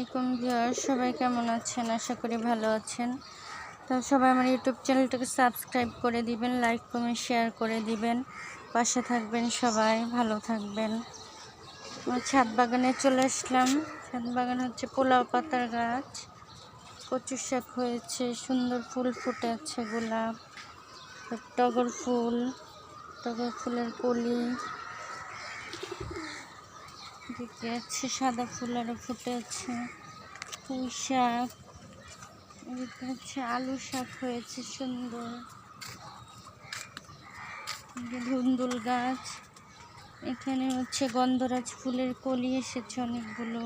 আলাইকুম ভিউয়ার্স, সবাই কেমন আছেন? আশা করি ভালো আছেন। তো সবাই আমার ইউটিউব চ্যানেলটাকে সাবস্ক্রাইব করে দিবেন, লাইক কমেন্ট শেয়ার করে দিবেন, পাশে থাকবেন, সবাই ভালো থাকবেন। ছাদ বাগানে চলে আসলাম। ছাদ বাগান হচ্ছে পোলাও পাতার গাছ, কচু শাক হয়েছে, সুন্দর ফুল ফুটে আছে, গোলাপ, টগর ফুলের কলি, দিকে আছে সাদা ফুল আরও ফুটে আছে, পুঁই শাক, এদিকে হচ্ছে আলু শাক হয়েছে সুন্দর, ধুন্দুল গাছ, এখানে হচ্ছে গন্ধরাজ ফুলের কলি এসেছে অনেকগুলো,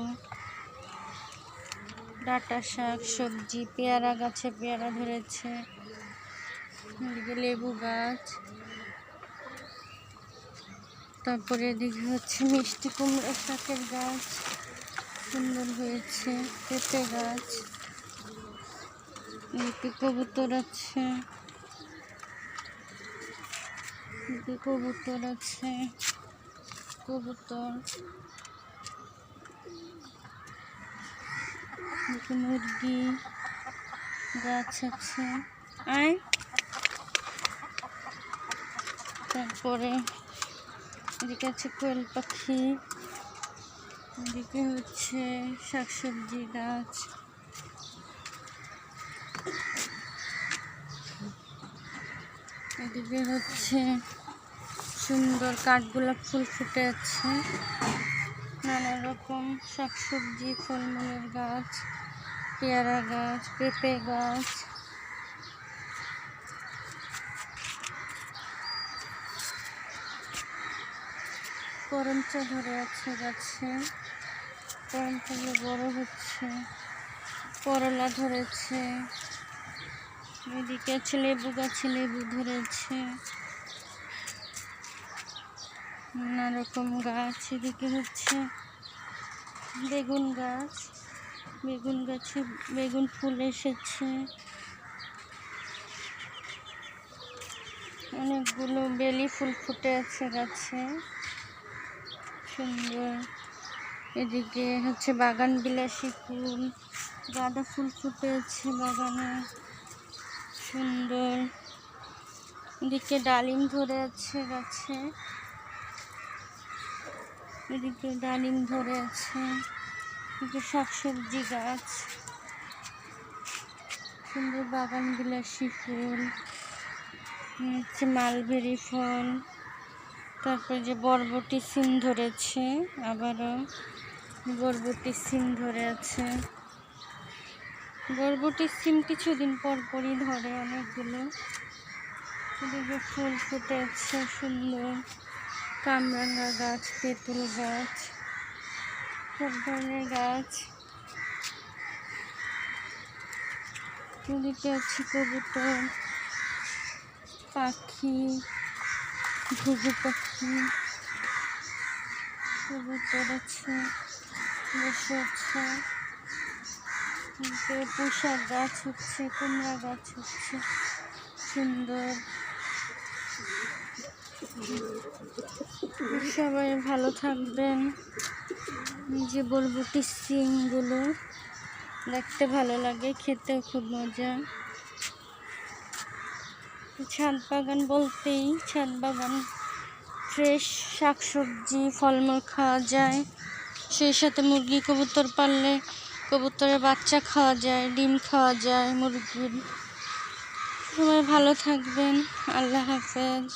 ডাঁটা শাক, সবজি, পেয়ারা গাছে পেয়ারা ধরেছে, এদিকে লেবু গাছ, তারপরে এদিকে হচ্ছে মিষ্টি কুমড়া শাকের গাছ সুন্দর হয়েছে, পেঁপে গাছ, এদিকে কবুতর আছে, কবুতর, মুরগি গাছ আছে, তারপরে এদিকে আছে কোয়েল পাখি, এদিকে হচ্ছে শাকসবজি গাছ, এদিকে হচ্ছে সুন্দর কাঠগোলাপ ফুল ফুটে আছে, নানা রকম শাকসবজি, ফলমূলের গাছ, পেয়ারা গাছ, পেঁপে গাছ, করমচা ধরে আছে গাছে, করমচাগুলো বড় হচ্ছে, করলা ধরেছে, এদিকে আছে লেবু গাছে লেবু ধরেছে, নানা রকম গাছ, এদিকে হচ্ছে বেগুন গাছে বেগুন ফুল এসেছে, অনেকগুলো বেলি ফুল ফুটে আছে গাছে সুন্দর, এদিকে হচ্ছে বাগান বিলাসী ফুল, গাঁদা ফুল ফুটে আছে বাগানে সুন্দর, এদিকে ডালিম ধরে আছে গাছে, এদিকে ডালিম ধরে আছে, এদিকে শাকসবজি গাছ, সুন্দর বাগান বিলাসী ফুল, হচ্ছে মালবেরি ফল, তারপরে যে বরবটি সিম ধরেছে, আবারও বরবটি সিম ধরে আছে, বরবটি সিম কিছুদিন পর পরই ধরে অনেকগুলো, এদিকে ফুল ফুটে আছে সুন্দর, কামরাঙা গাছ, তেঁতুল গাছ, সব ধরনের গাছ, এদিকে আছে কবুতর পাখি, ঘুঘু পাখি, কবুতর আছে বসে আছে, পুঁই শাক গাছ হচ্ছে, কুমড়া গাছ হচ্ছে সুন্দর। সবাই ভালো থাকবেন। যে বরবটি সিমগুলো দেখতে ভালো লাগে, খেতেও খুব মজা। ছাদ বাগান বলতেই ছাদ বাগান ফ্রেশ শাকসবজি ফলমূল খাওয়া যায়, সেই সাথে মুরগি কবুতর পাললে কবুতরের বাচ্চা খাওয়া যায়, ডিম খাওয়া যায় মুরগির। সবাই ভালো থাকবেন, আল্লাহ হাফেজ।